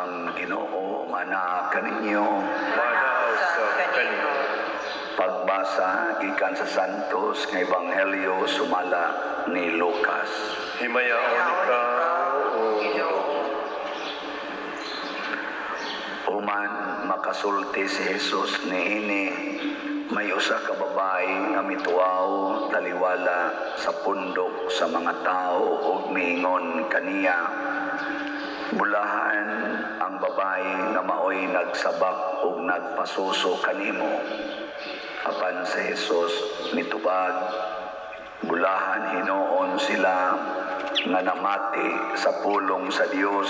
ang Ginoo mana kaninyo. Manaw sa kanino. Pagbasa gikan sa Santos nga Ebanghelyo sumala ni Lucas. Himayaon ka, O Ginoo. Human makasulti si Jesus niini, may usa ka babae nga mituaw taliwala sa pundok sa mga tao ug miingon kaniya, bulahan ang babae nga maoy nagsabak ug nagpasuso kanimo. Apan si Jesus mitubag, bulahan hinuon sila nga namati sa pulong sa Dios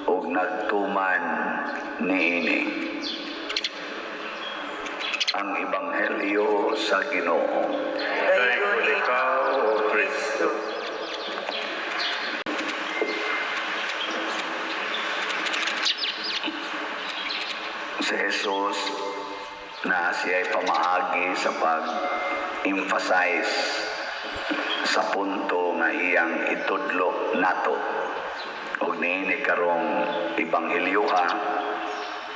ug nagtuman niini. Ang Ebanghelyo sa Ginoo. Dayon ikaw, O Kristo. Si Jesus na siya'y pamaagi sa pag-emphasize sa punto nga iyang itudlo nato. Ug niini karong Ebanghelyoha,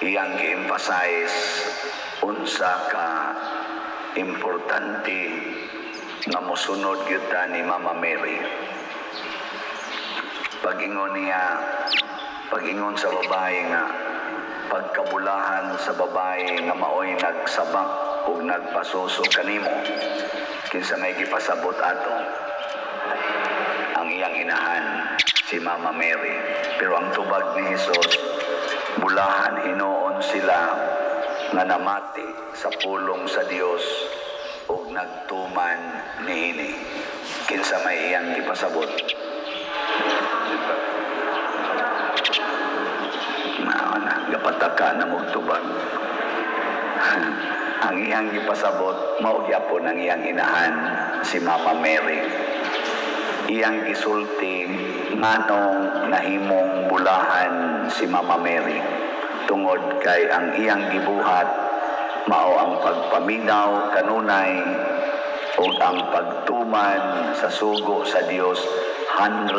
iyang gi-emphasize unsa ka importante nga mosunod gyud ta ni Mama Mary. Pag-ingon sa babae nga pagkabulahan sa babae nga maoy nagsabak ug nagpasuso kanimo, kinsa may gipasabot ato ang iyang inahan si Mama Mary. Pero ang tubag ni Jesus, bulahan hinuon sila nga namati sa pulong sa Dios ug nagtuman niini. Kinsa may iyang gipasabot? Gapataka na magtubag. Ang iyang gipasabot, mao gyapon ang iyang inahan si Mama Mary. Iyang gisulti nganong nahimong bulahan si Mama Mary tungod kay ang iyang gibuhat mao ang pagpaminaw kanunay ug ang pagtuman sa sugo sa Dios 100%.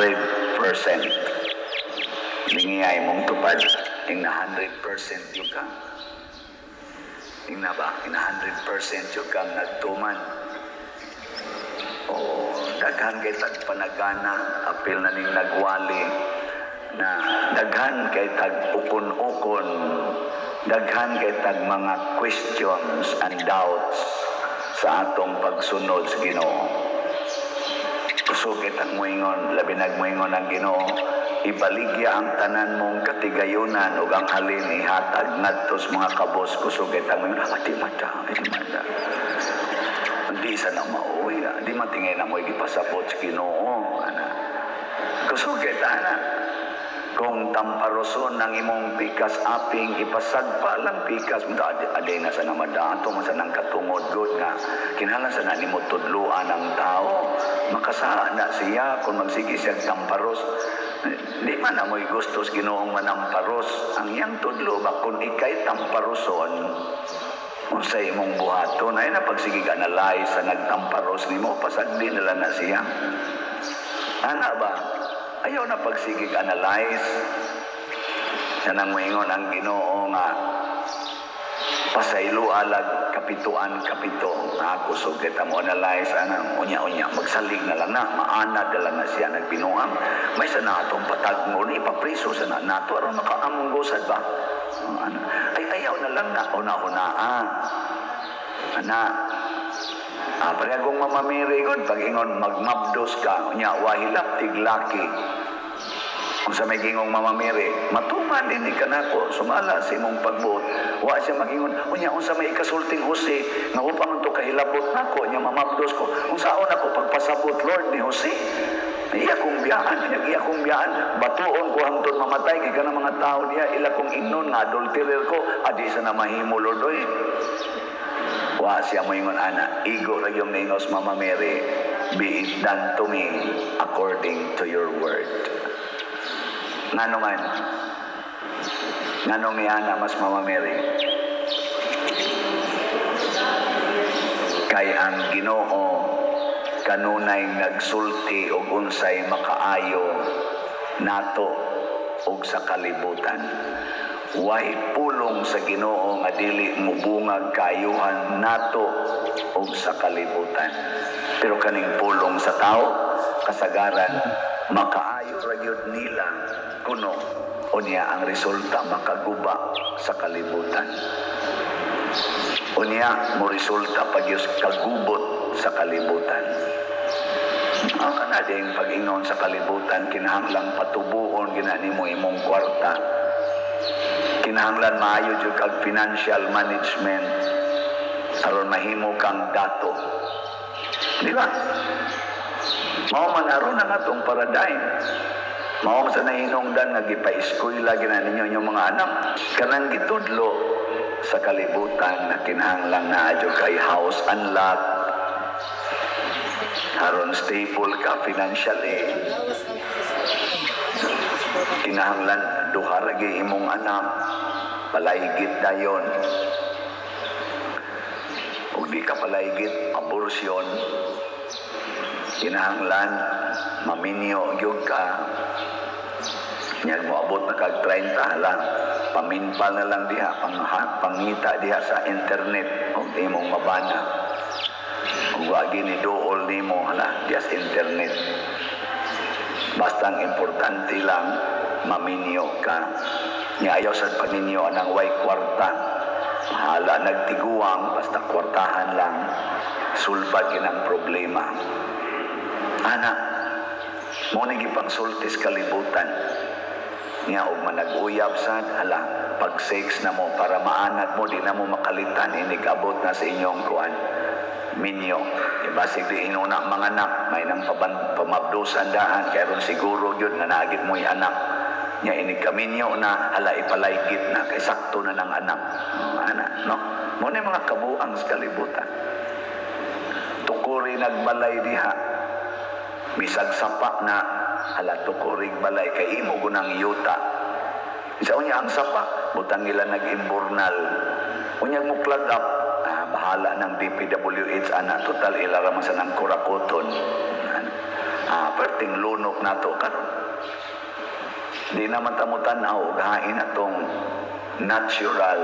Lingiyay mong tupad ing na 100% yung ka. Ing na ba? Ing na 100% yung kang nagtuman. O daghan kay tagpanagana, apil na ning nagwali, na daghan kay tag-ukon-ukon, daghan kay tag mga questions and doubts sa atong pagsunod sa Ginoo. Gusto kitang moingon, labi nagmoingon ang Ginoo, ibaligya ang tanan mong katigayunan ug ang halin ihatag ngadto sa mga kabos. Kusog kitang moingon, di mata. Hindi sa na mauwi, di matingay na mo gipasabot sa Ginoo. Kusog kita na. Kung tamparoson ng imong pikas aping ipasagpa lang pikas mo aday na sa namadaan to sa nang katungod good nga kinahanglan sa nanimo tudluan ang tao makasara na siya kung magsige siya tamparos. Di man na mo'y gusto sa Ginoong manamparos. Ang iyang tudlo ba kung ikay tamparoson kung sa imong buhaton ay napagsige ka na lay sa nagtamparos ni mo pasagdi nila na siya. Ana ba? Ayaw na pagsigig analyze. Sanang moingon ang Ginoo nga pasaylo alag kapito. Ako so kita mo analyze anang unya magsalig na lang na maana dala na siya nagbinuang. May sa natong patagmon ipapriso sa nato aron makaamgosad ba. Ay ayaw na lang na una-una. Pagkagong mamamiri ko, pag-ingon magmabdos ka, unya, wahilap tiglaki. Kung sa may gingong mamamiri, matuman din ka na ko, sumala sa imong pagbuot. Wa siya mag-ingon, unya, kung sa may ikasulting Jose, nga upang ito kahilabot na ko, unya mamabdos ko, kung saan ako pagpasabot, Lord, ni Jose. Iya kong biyaan, batuon ko hangtod mamatay, kaya ka ng mga tao niya, ila kong ingnon, nga adulterer ko, adi sa na mahimo, Lord, oy. Wa siya mo ingon ana, igo ra yung ningos Mama Mary, be it done to me according to your word. Ngano ni ana mas Mama Mary? Kay ang Ginoo kanunay nagsulti og unsay makaayo nato ug sa kalibutan. Way pulong sa Ginoo nga dili mubungag kaayuhan nato ug sa kalibutan. Pero kaning pulong sa tao kasagaran makaayo ra gyud nila kuno unya ang resulta makaguba sa kalibutan. Unya mo resulta pagyos kagubot sa kalibutan. Ang kanading pag-ingon sa kalibutan kinahanglang patubuon ginani mo imong kwarta. Kinahanglan maayo jud kag financial management aron mahimo kang dato. Di ba? Mao man aron ang atong paradigm. Mao sa nahinungdan nga gipa-eskwela ginani ninyo inyong mga anak. Kanang gitudlo sa kalibutan na kinahanglang naa jud kay house and lot. Aron stable ka financially. Kinahanglan duha ra gyud imong anak, palaygit dayon. Ug di ka palaygit, abortion. Kinahanglan maminyo gyud ka. Yan mo abot na kag 30 lang. Paminpal na lang diha, pangita diha sa internet ug imong mabana. Ug wa gini dool nimo hala diha sa internet. Basta ang importante lang maminyo ka. Nya ayaw sad paninyo anang way kwarta. Hala nagtiguang basta kwartahan lang. Sulbad ginang problema. Ana, mo ni gipangsultis kalibutan. Nya og manag-uyab sad hala pag sex na mo para maanad mo di na mo makalitan inig abot na sa inyong kuan. Minyo, ibasig di inuna mga anak, may nang pamabdusan daan, kaya ron siguro yun, nanagit mo'y anak. Nya inig kaminyo na, hala ipalaygit na, kay sakto na ng anak. Anak, no? Muna mga kabuang sa kalibutan. Tukuri nagbalay diha, bisag sapa na, hala tukuri balay, kay imo gunang yuta. Isa unya ang sapa, butang nila nag-imburnal. Unyag mo plug up, bahala ng DPWH ana total ilaraman sa nang kurakuton. Perting lunok nato karon. Di naman ta mo tan-aw gahin atong natural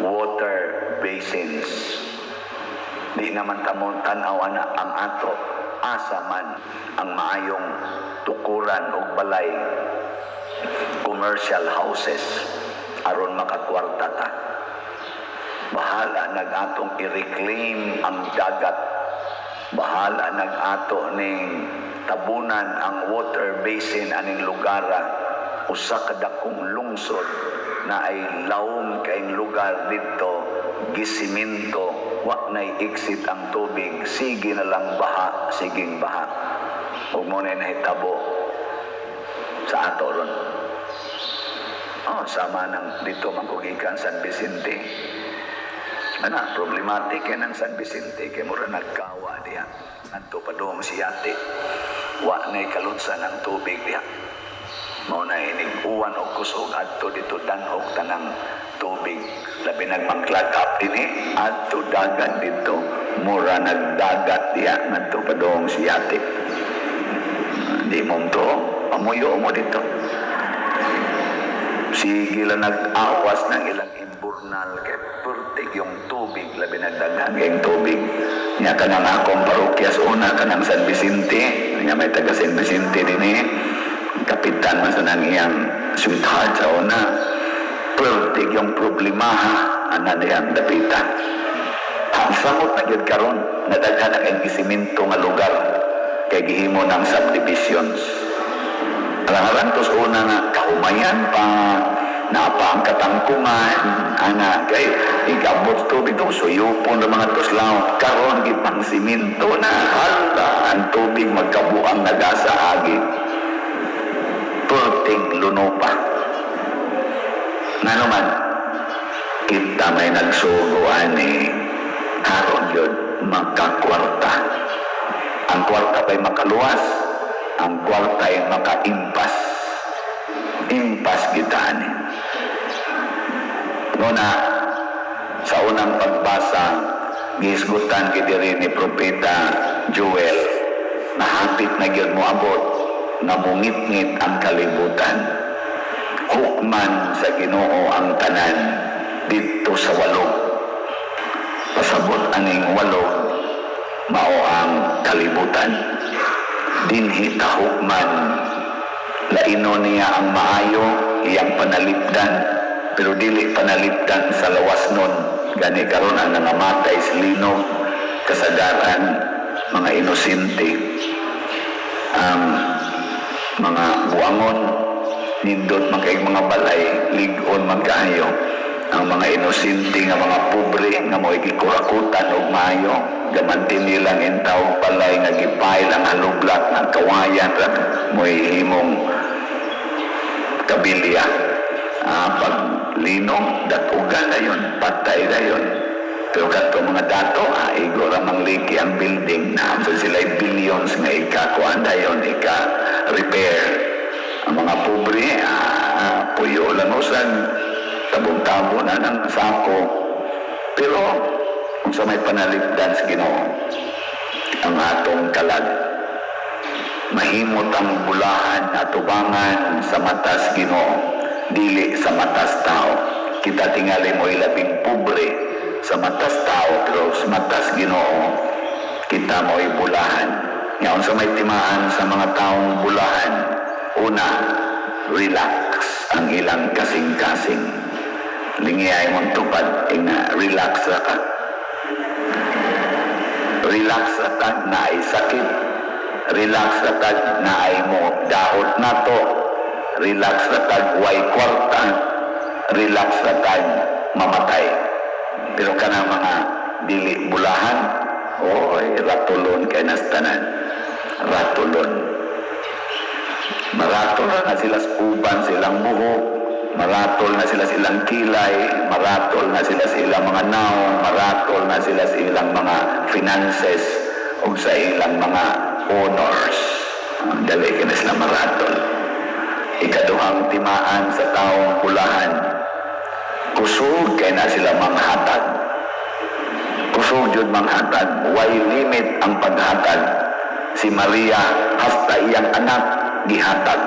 water basins. Di naman ta mo tan-aw ana ang ato asa man ang maayong tukuran og balay commercial houses aron makakwarta ta. Bahala nag-atong i-reclaim ang dagat. Bahala nag-ato ning tabunan ang water basin aning lugara. Usa ka dakong lungsod na ay lawom kaayong lugar dito, gisiminto, wa nay exit ang tubig, sige na lang baha, siging baha. Huwag mo na nahitabo sa ato ron. Sama nang dito mangkugikan San Vicente. Ana, problematic yan ang San Vicente. Kaya mura nagkawa diya. Nanto pa doon si Yate. Wa na'y kalutsan ng tubig diya. Mauna inig uwan o kusog adto dito danhok tanang tubig. Labi nagmang-clag up din adto dagat dito. Mura nagdagat diya. Nanto pa doon si Yate. Di mo to, pamuyo mo dito. Sige lang nag-awas ng ilang imburnal kay purtig yung tubig, labi nagdagan yung tubig. Nya ka ng akong parokyas una ka ng San Vicente, nya may taga San Vicente din kapitan man sa nang iyang sweetheart sa una. Purtig yung problema, ana diyang dapitan. Ang samot na yun karon, nadaghan na kayong isiminto nga lugar, kay gihimo ng subdivisions. Alang-alang tos una nga kaumayan pa, napa ang katangkungan, ana kay ikabot tubig itong suyupon ng mga tuslaw. Karon gipang siminto na hala ang tubig magkabuang nagasa agi. Purting lunopa. Nga naman, kita may nagsuguan haron yun magkakwarta. Ang kwarta pa'y makaluwas, ang kwarta ay maka-impas. Impas gitaan. Nuna, sa unang pagbasa, gisgutan kidiri ni Propeta Joel, na hapit na gyud mo abot, na mungit-ngit ang kalibutan. hukman sa Ginoo ang tanan dito sa walog. Pasabot aning walog mao ang kalibutan. Dinhi ta hukman laino niya ang maayo iyang panalipdan, pero dili panalipdan sa lawas nun. Gani karon ang nangamatay silinog kasagaran mga inosente, ang mga buangon nindot magkaig mga balay ligon magkaayo, ang mga inosente nga mga pobre nga mo'y gikurakutan og maayo gamantin nilang intaw balay nga gipayl ang halublat ng kawayan at mo'y himong kabilya. Pag linong datugan na yun, patay na yun. Pero kato mga dato, igor ang mangliki ang building na so sila'y billions nga ikakuan na yun, ika-repair. Ang mga pobre, puyo lang usan, tabong-tabo na ng sako. Pero kung sa may panalipdan sa Ginoo, ang atong kalag, mahimot ang bulahan at tubangan sa matas Ginoo, dili sa matas tao. Kita tingali mo ilabing pobre sa matas tao, pero sa matas Ginoo kita mo ibulahan. Ngayon sa may timaan sa mga taong bulahan, una, relax ang ilang kasing-kasing. Lingiyay mong tupad, relax ra ka. Relax ra ka na ay sakit. Relax ra ka na ay mo dahot na to. Relax ra ka way kwarta. Relax ra ka mamatay. Pero ka na mga dili bulahan, ratulon kay nastanan. Ratulon. Maratol na sila sa uban, silang buhok. Maratol na sila silang kilay. Maratol na sila silang mga naong. Maratol na sila silang mga finances o sa ilang mga honors. Dali ka na sila maratol. Ikaduhang timaan sa taong bulahan. Kusog kay na sila manghatag. Kusog yun manghatag. Way limit ang paghatag. Si Maria, hasta iyang anak, gihatag.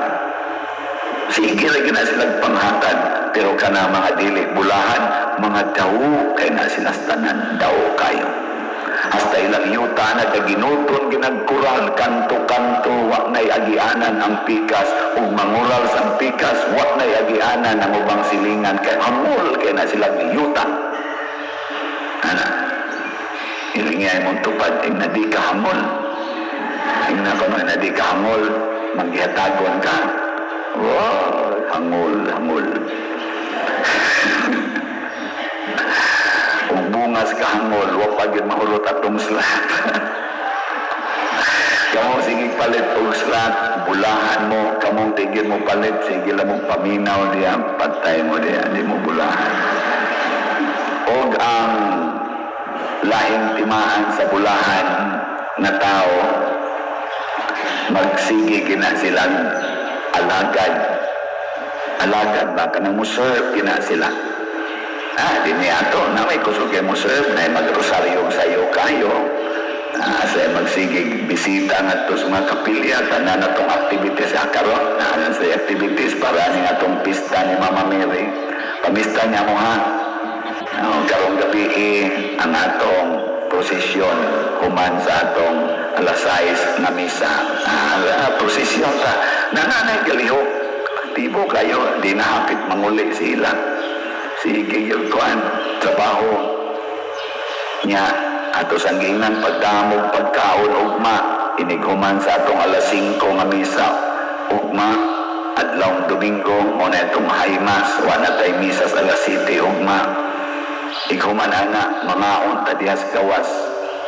Sige lagi na silang panghatag. Pero ka na mga dili bulahan, mga daw kay na sinastanan, daw kayo. Hasta ilang yuta na kaginuton, ginagkural, kanto-kanto, wak na'y agianan ang pikas, ug mangural sa pikas, wak na'y agianan ang ubang silingan, kay hamul kay na silang yuta. Ilingay mong tupad, na di ka hamul. Tingnan ko na di ka hamul, maghihatagon ka. Wow, hamul. Kung bungas ka hamul, wapag yun mahulot atong slat. Kamu sige palit og slat, bulahan mo, kamong tigil mo palit, sige lang mong paminaw diya, patay mo diya, di mo bulahan. Og ang lahing timaan sa bulahan na tao, magsige gina silang alagad. Alagad ba? Kanang muserve gina sila. Di niya ito, na may kusugin muserve, na mag-rosaryo sa'yo kayo. Sa magsigig bisita nga ito sa mga kapilya, tanan na itong activities karon, sa activities para ni atong pista ni Mama Mary. Pamista niya mo ha. Karong gabi ang atong prosesyon human sa atong alas 6 na misa. Prosesyon ta. Nananay kalihok. Aktibo kayo. Di nahapit manguli sila. Sige yung kuan. Trabaho niya. Ato sanggingan pagdamog pagkaon ugma. Iniguman sa atong alas 5 nga misa. Ugma. Adlawng Domingo. Muna itong high mass. Wala tayo misa sa alas 7 ugma. Iguman ana mga unta dihas gawas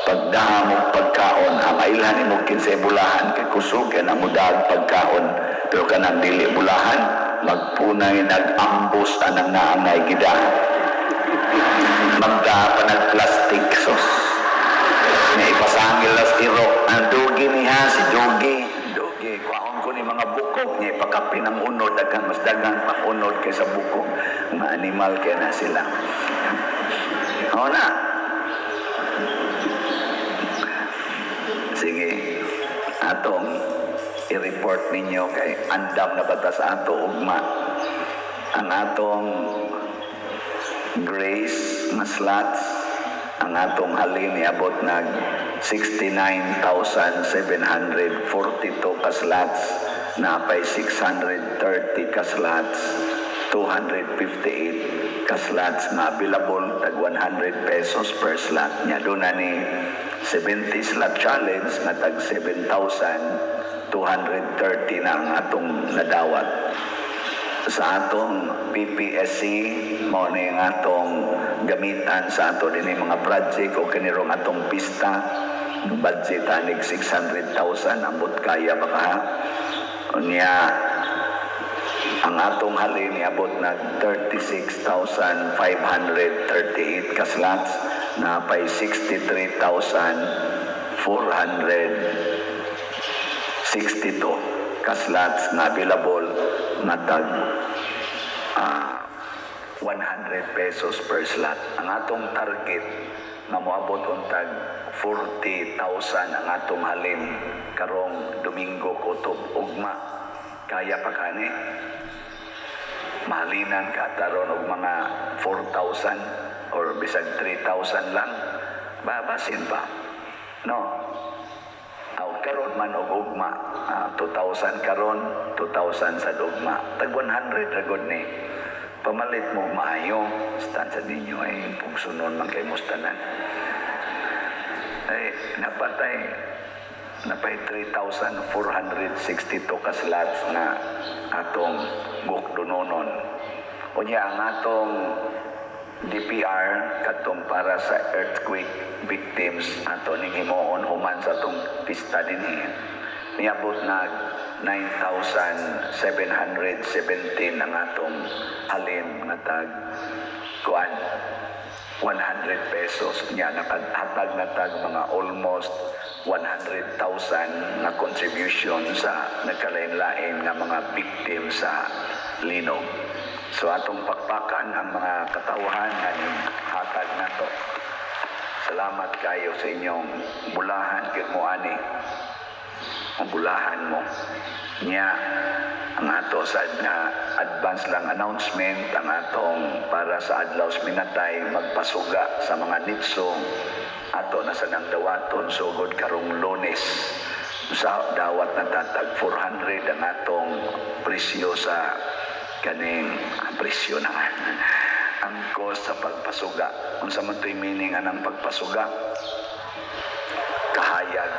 pagdamog pagkaon amailhan imo kinsay bulahan kay kusog kay na mudag pagkaon pero kanang dili bulahan magpunay nag-ambos anang naangay gida magda nag plastic sos ni ipasangil las irok ang dugi niya si dugi kwaon ko ni mga bukog ni pakapin ang unod daghang mas daghang pang unod kaysa bukog mga animal kay na sila. Oo na. Sige, atong i-report ninyo kay andam na bata sa ato ugma. ang atong Grace nga slots, ang atong halin niabot nag 69,742 ka slots, napay 630 ka slots, 258 ka slots na available, tag 100 pesos per slot. Nya doon na ni 70 slot challenge na tag 7,230 na ang atong nadawat. Sa atong PPSC mo na yung atong gamitan sa ato din yung mga project o kanirong atong pista, budget anig 600,000 ambot kaya baka unya ang atong halin niabot na 36,538 ka slots, na pay 63,462 ka slots na available na tag 100 pesos per slot. Ang atong target na moabot untag 40,000 ang atong halin karong Domingo kutob ugma. Kaya pa kani mahalinan ka taron og mga 4,000 or bisag 3,000 lang, babasin pa, no? Aw karon man og ugma, 2,000 karon, 2,000 sa ugma, tag 100 ra gud ni. Pamalit mo maayo, stansa ninyo ay pugsunon man kay mustanan. Ay napay 3,462 ka slots na atong bukdunonon. Unya ang atong DPR katong para sa earthquake victims ato ning himuon human sa atong pista dinhi, niabot na 9,717 ang atong halin nga tag 100 pesos. Nya nakahatag na tag mga almost 100,000 na contribution sa nagkalain-lain nga mga victim sa linog. So atong pakpakan ang mga katauhan nga hatag nato. Salamat kayo sa inyong bulahan kay mo ani. Ang bulahan mo nya ang ato sa advance lang announcement ang atong para sa adlaw minatay magpasuga sa mga nitso ato na sa nang dawaton sugod karong Lunes. Sa dawat na tatag 400 ang atong presyo sa kaning presyo naman ang cost sa pagpasuga. Unsa man toy meaning anang pagpasuga? Kahayag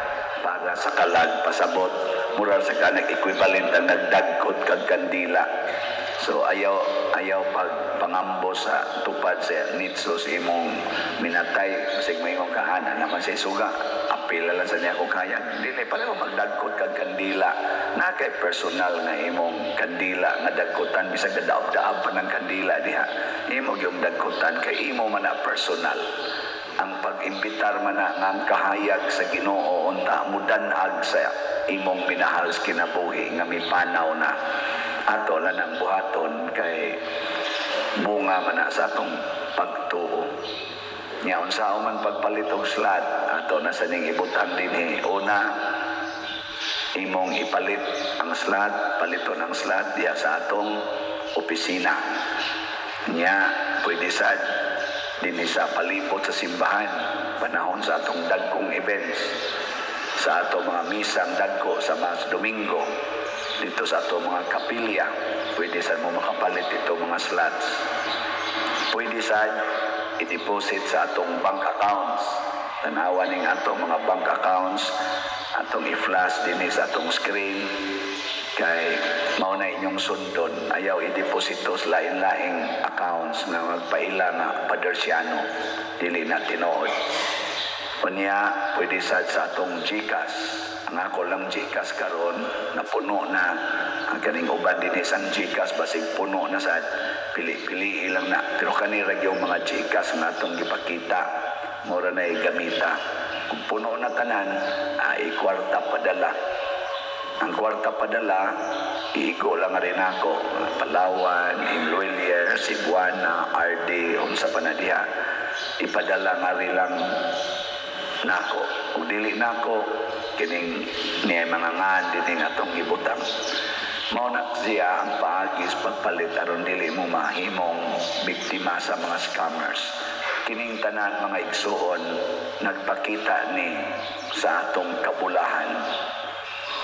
para sa kalag pasabot, mura sa kanang equivalent ang nagdagkot kag kandila. So ayaw pangambo sa tupad sa nitsos imong minatay sig may imong kahanan naman sa suga. Apil lang sa niya kung kaya. Dili pareho magdagkot kag kandila. Na kay personal nga imong kandila nga dagkotan bisag daab-daab pa ng kandila diha. Imo yung dagkotan kay imo man na personal. Ang pag-imbitar man na ang kahayag sa Ginoo unta mudanhag sa imong minahal sa kinabuhi nga mipanaw na ato lang ang buhaton kay bunga man na sa atong pagtuo. Nya unsa man pagpalit og slot ato na sa ning ibutang dinhi. Una, imong ipalit ang slot, paliton ang slot diha sa atong opisina. Nya pwede sad dinhi sa palibot sa simbahan panahon sa atong dagkong events, sa atong mga misang dagko sa mas Domingo, dito sa atong mga kapilya, pwede sa mo makapalit ito mga slots. Pwede sa i-deposit sa atong bank accounts. Tanawan ning atong mga bank accounts, atong i-flash din sa atong screen. Kay mao na inyong sundon, ayaw i-deposito sa lain-laing accounts nga magpaila nga padersyano, dili na tinuod. Unya, pwede sa atong GCash. Ang ako lang GCash karon napuno na ang kaning uban din isang GCash basig puno na sa pili-pili lang na. Pero kanira yung mga GCash nga atong gipakita, mura na gamita. Kung puno na tanan, ay kwarta padala. Ang kwarta padala, iigo lang rin ako. Palawan, Iloilo, Cebuana, RD, unsa pa na diha. Ipadala nga rin lang nako. Kung dili nako, kining niya mga ngan din atong ibutang. Mauna siya ang paagis pagpalit aron dili mo mahimong biktima sa mga scammers. Kining tanan mga igsuon nagpakita ni sa atong kabulahan.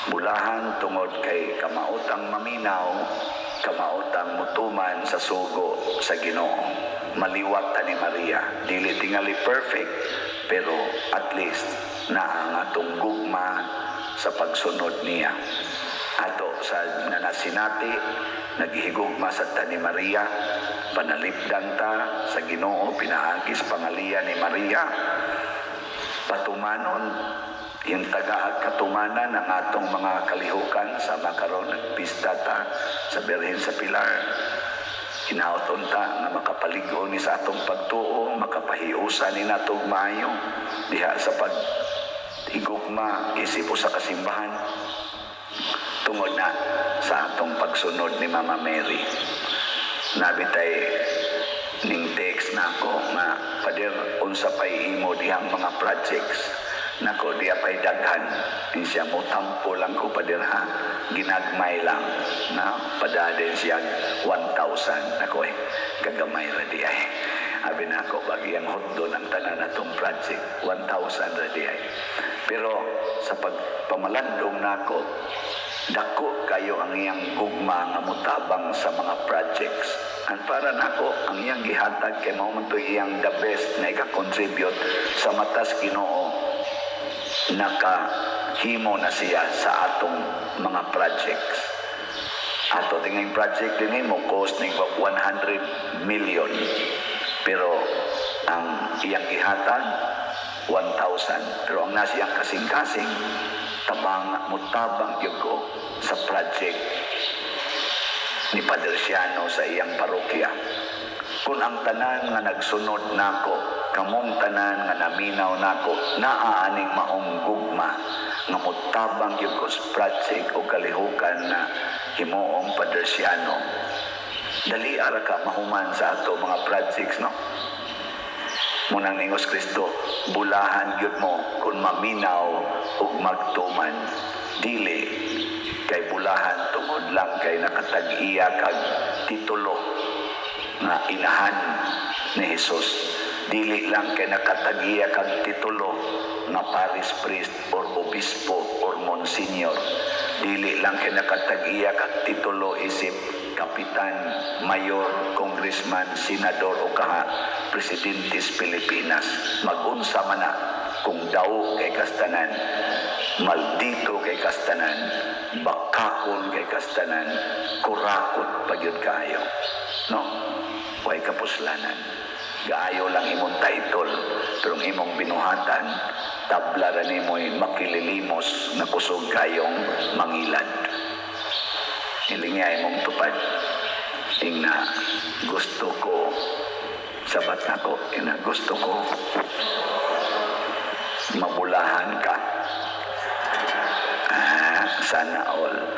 Bulahan tungod kay kamautang maminaw, kamautang mutuman sa sugo sa Ginoo. Maliwat ta ni Maria, dili tingali perfect, pero at least na ang atong gugma sa pagsunod niya. Ato sa nanasinati, naghihigugma sa ta ni Maria, panalipdan ta sa Ginoo, pinaagis pangalian ni Maria, patumanon yung tagaag katumanan ng atong mga kalihukan sa makaroon nagpista ta sa Birhen sa Pilar. Hinauton ta na makapaligo ni sa atong pagtuo, makapahiusa ni natong maayo diha sa paghigugma isip sa kasimbahan tungod na sa atong pagsunod ni Mama Mary. Nabitay ning text nako nga pader unsa pay imo dihang mga projects nako diya pay daghan din siya mo tampo lang ko pader ha ginagmay lang na padadin siya 1,000 nako kagamay ra di ay abi nako bagyang hotdon ang tanan natong project 1,000 ra di ay pero sa pagpamalandong nako dako kayo ang iyang gugma nga mutabang sa mga projects. Ang para nako ang iyang gihatag kay mao man to iyang the best na ika-contribute sa matas Ginoo nakahimo na siya sa atong mga projects. Ato tingin project din mo cost ning 100 million. Pero ang iyang gihatag 1,000. Pero ang nasiyang kasing-kasing tabang mutabang gyud ko sa project ni Padre Siano sa iyang parokya. Kung ang tanan nga nagsunod nako, kamong tanan nga naminaw nako, naaaning maong gugma nga mutabang gyud ko sa project o kalihukan na himuong Padre Siano. Dali ara ka mahuman sa ato mga projects, no? Munang ingos Kristo, bulahan gyud mo kung maminaw ug magtuman. Dili kay bulahan tungod lang kay nakatag-iya kag titulo nga inahan ni Jesus. Dili lang kay nakatag-iya kag titulo nga parish priest or obispo or monsignor. Dili lang kay nakatag-iya kag titulo isip kapitan, mayor, congressman, senador o kaha presidentes Pilipinas. Magunsa man na kung daw kay kastanan, maldito kay kastanan, bakakon kay kastanan, kurakot pagyud kayo. No? Huwag kapuslanan. Gaayo lang imong title, pero imong binuhatan, tabla ra nimo'y makililimos na kusog kayong mangilad. Hilingay mong tupad. Tingna, gusto ko, sabat ako, ina gusto ko, mabulahan ka. Sana all.